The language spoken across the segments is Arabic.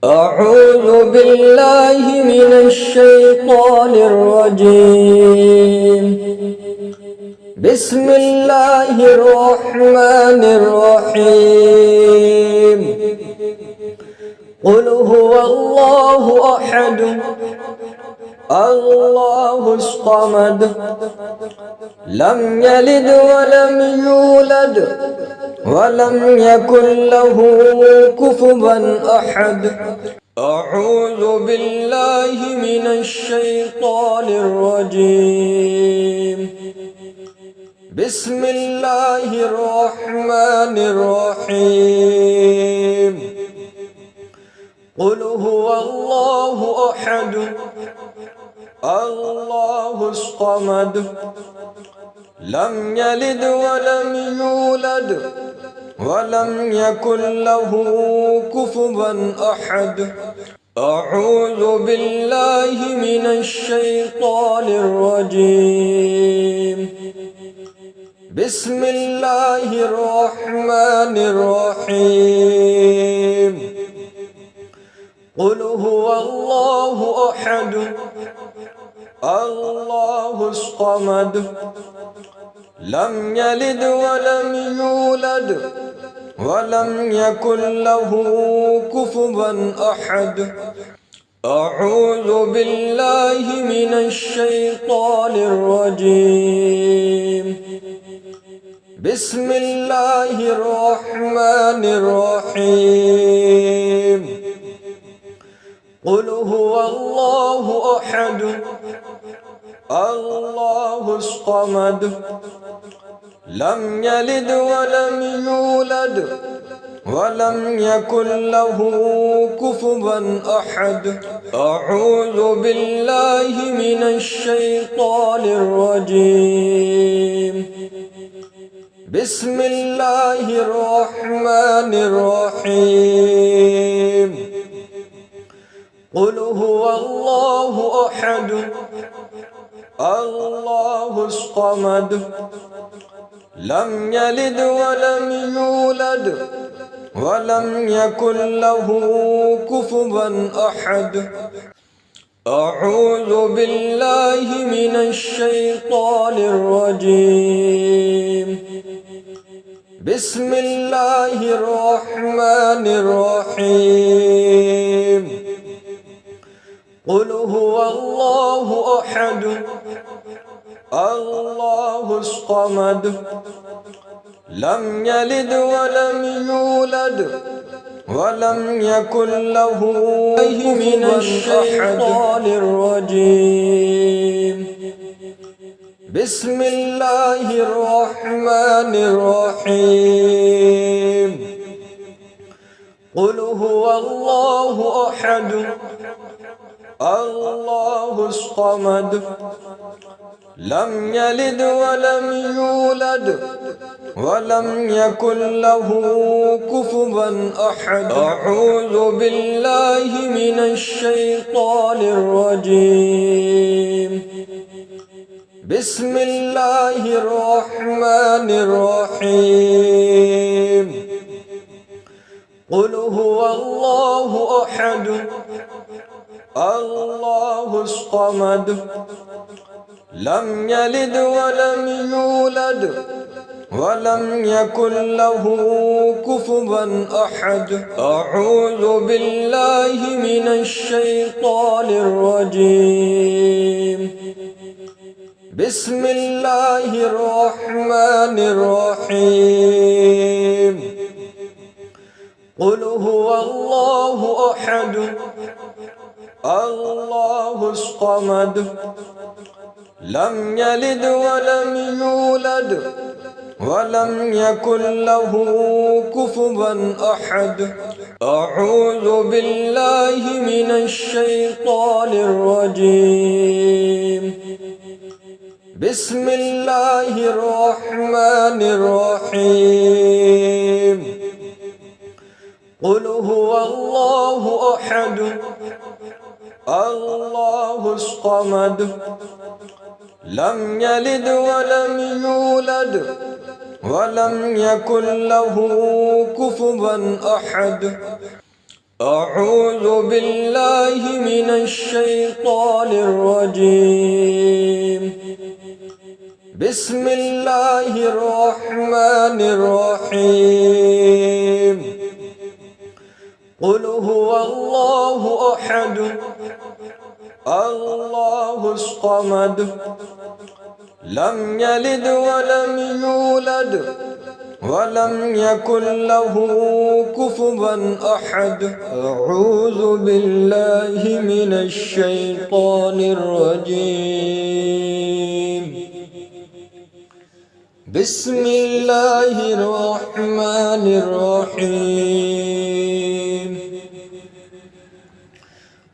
أعوذ بالله من الشيطان الرجيم. بسم الله الرحمن الرحيم. قل هو الله أحد الله الصمد لم يلد ولم يولد ولم يكن له كفوا أحد. أعوذ بالله من الشيطان الرجيم. بسم الله الرحمن الرحيم. قل هو الله أحد الله الصمد لم يلد ولم يولد ولم يكن له كفوا أحد. أعوذ بالله من الشيطان الرجيم. بسم الله الرحمن الرحيم. قل هو الله أحد الله الصمد لم يلد ولم يولد ولم يكن له كفوا أحد. أعوذ بالله من الشيطان الرجيم. بسم الله الرحمن الرحيم. قل هو الله أحد الله الصمد لم يلد ولم يولد ولم يكن له كفوا أحد. أعوذ بالله من الشيطان الرجيم. بسم الله الرحمن الرحيم. قل هو الله أحد الله الصمد لم يلد ولم يولد ولم يكن له كفوا أحد. أعوذ بالله من الشيطان الرجيم. بسم الله الرحمن الرحيم. قل هو الله أحد الله الصمد لم يلد ولم يولد ولم يكن له من الشيطان الرجيم. بسم الله الرحمن الرحيم. قل هو الله أحد الله الصمد لم يلد ولم يولد ولم يكن له كفوا أحد. أعوذ بالله من الشيطان الرجيم. بسم الله الرحمن الرحيم. قل هو الله أحد الله الصمد لم يلد ولم يولد ولم يكن له كفوا أحد. أعوذ بالله من الشيطان الرجيم. بسم الله الرحمن الرحيم. قل هو الله أحد الله الصمد لم يلد ولم يولد ولم يكن له كفوا أحد. أعوذ بالله من الشيطان الرجيم. بسم الله الرحمن الرحيم. قل هو الله أحد الله الصمد لم يلد ولم يولد ولم يكن له كفوا أحد. أعوذ بالله من الشيطان الرجيم. بسم الله الرحمن الرحيم. قل هو الله أحد الله الصمد لم يلد ولم يولد ولم يكن له كفوا أحد. أعوذ بالله من الشيطان الرجيم. بسم الله الرحمن الرحيم.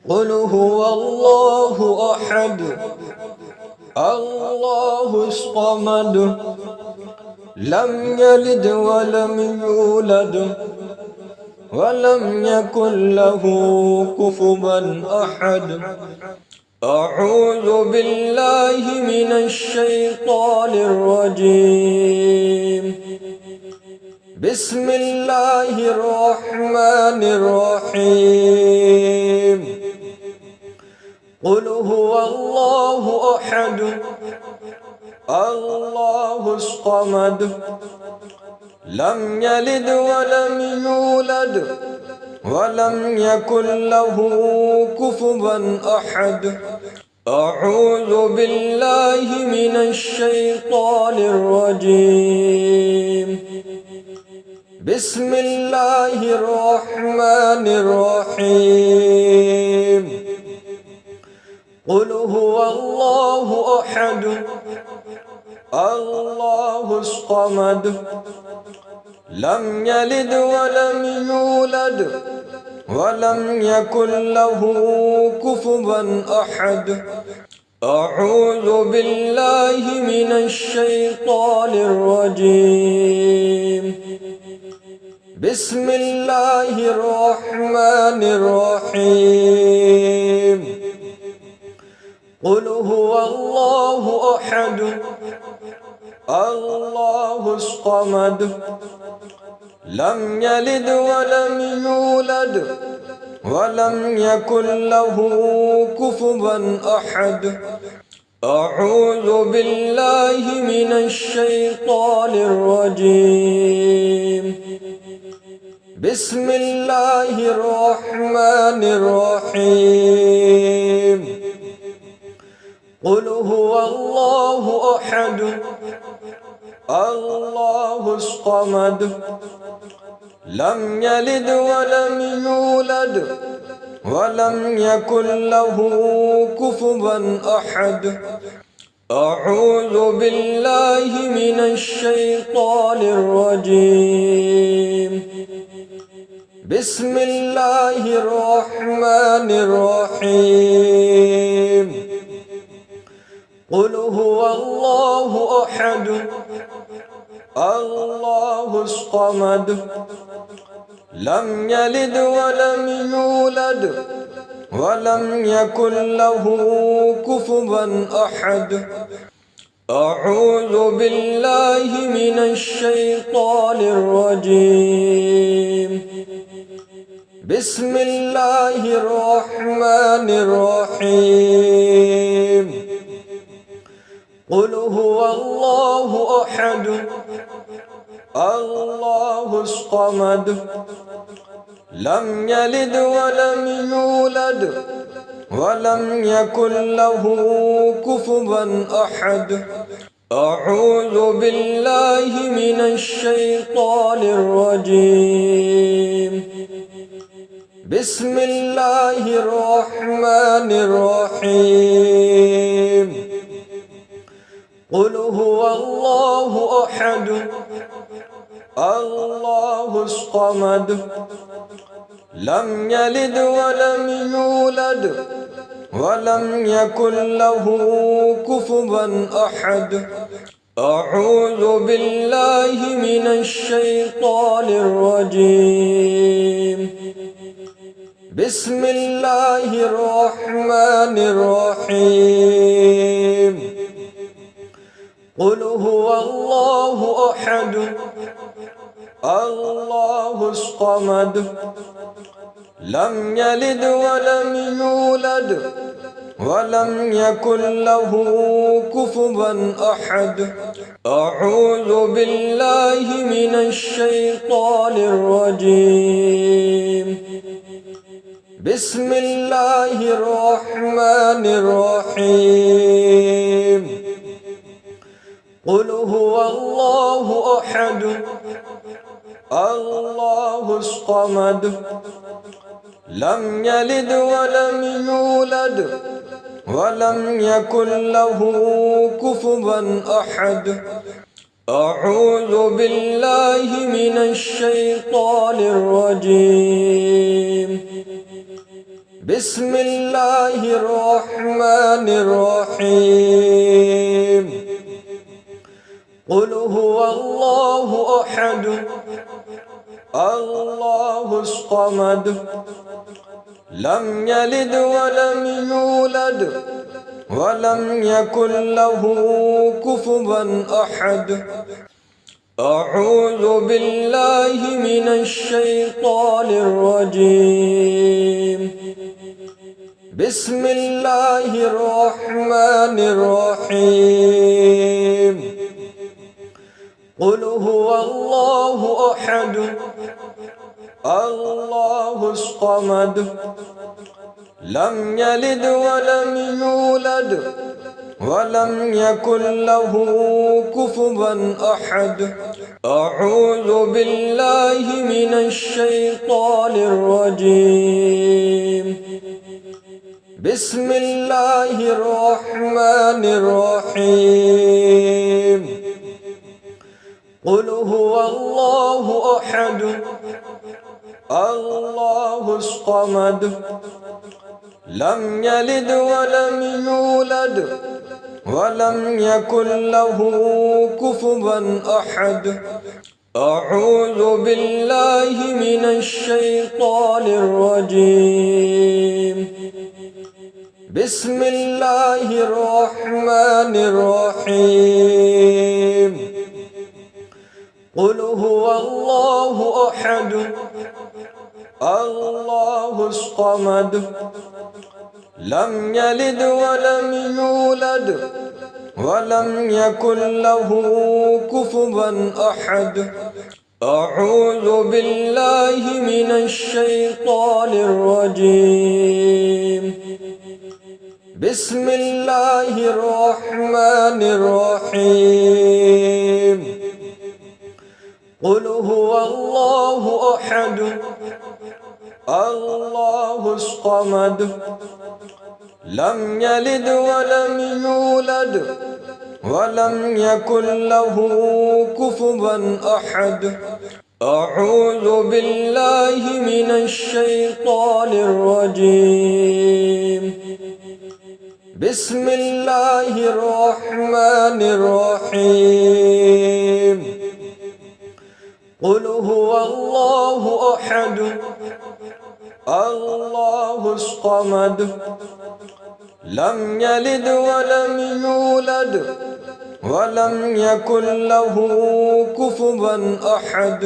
قل هو الله أحد الله الصمد لم يلد ولم يولد ولم يكن له كفوا أحد. أعوذ بالله من الشيطان الرجيم. بسم الله الرحمن الرحيم. قل هو الله أحد الله الصمد لم يلد ولم يولد ولم يكن له كفوا أحد. أعوذ بالله من الشيطان الرجيم. بسم الله الرحمن الرحيم. قل هو الله أحد الله الصمد لم يلد ولم يولد ولم يكن له كفوا أحد. أعوذ بالله من الشيطان الرجيم. بسم الله الرحمن الرحيم. قل هو الله أحد الله الصمد لم يلد ولم يولد ولم يكن له كفوا أحد. أعوذ بالله من الشيطان الرجيم. بسم الله الرحمن الرحيم. قل هو الله أحد الله الصمد لم يلد ولم يولد ولم يكن له كفوا أحد. أعوذ بالله من الشيطان الرجيم. بسم الله الرحمن الرحيم. قل هو الله أحد الله الصمد لم يلد ولم يولد ولم يكن له كفوا أحد. أعوذ بالله من الشيطان الرجيم. بسم الله الرحمن الرحيم. قل هو الله أحد الله الصمد لم يلد ولم يولد ولم يكن له كفوا أحد. أعوذ بالله من الشيطان الرجيم. بسم الله الرحمن الرحيم. قل هو الله أحد الله الصمد لم يلد ولم يولد ولم يكن له كفوا أحد. أعوذ بالله من الشيطان الرجيم. بسم الله الرحمن الرحيم. قل هو الله أحد الله الصمد لم يلد ولم يولد ولم يكن له كفوا أحد. أعوذ بالله من الشيطان الرجيم. بسم الله الرحمن الرحيم. قل هو الله أحد الله الصمد لم يلد ولم يولد ولم يكن له كفوا أحد. أعوذ بالله من الشيطان الرجيم. بسم الله الرحمن الرحيم. قل هو الله أحد الله الصمد لم يلد ولم يولد ولم يكن له كفوا أحد. أعوذ بالله من الشيطان الرجيم. بسم الله الرحمن الرحيم. قل هو الله أحد الله الصمد لم يلد ولم يولد ولم يكن له كفوا أحد. أعوذ بالله من الشيطان الرجيم. بسم الله الرحمن الرحيم. قل هو الله أحد الله الصمد لم يلد ولم يولد ولم يكن له كفوا أحد. أعوذ بالله من الشيطان الرجيم. بسم الله الرحمن الرحيم. قل هو الله أحد الله الصمد لم يلد ولم يولد ولم يكن له كفوا أحد. أعوذ بالله من الشيطان الرجيم. بسم الله الرحمن الرحيم. قل هو الله أحد الله الصمد لم يلد ولم يولد ولم يكن له كفوا أحد. أعوذ بالله من الشيطان الرجيم. بسم الله الرحمن الرحيم. قل هو الله أحد الله الصمد لم يلد ولم يولد ولم يكن له كفوا أحد.